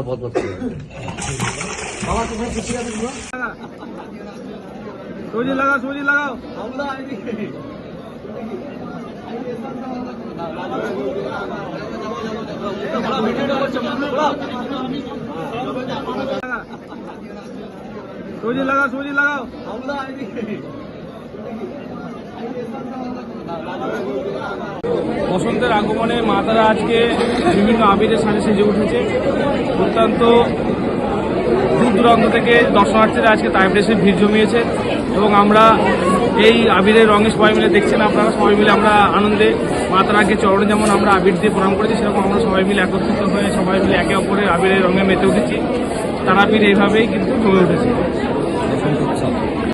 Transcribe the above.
দাদা পথ পথ सूजी लगाओ सूजी लगाओ सूजी लगाओ सूजी लगाओ বসন্তের আগমনে মা তারা আজকে বিভিন্ন আবিরের সাথে সেজে উঠেছে। অত্যন্ত দূর দূরান্ত থেকে দর্শনার্থীরা আজকে তাইফ এসে ভিড় জমিয়েছে এবং আমরা এই আবিরের রঙে সবাই মিলে দেখছেন আপনারা, সবাই মিলে আমরা আনন্দে মা তারাকে চরণে যেমন আমরা আবির দিয়ে প্রণাম করেছি, সেরকম আমরা সবাই মিলে একত্রিত হয়ে সবাই মিলে একে অপরের আবিরের রঙে মেতে উঠেছি। তারাপীঠ এইভাবেই কিন্তু জমে উঠেছে।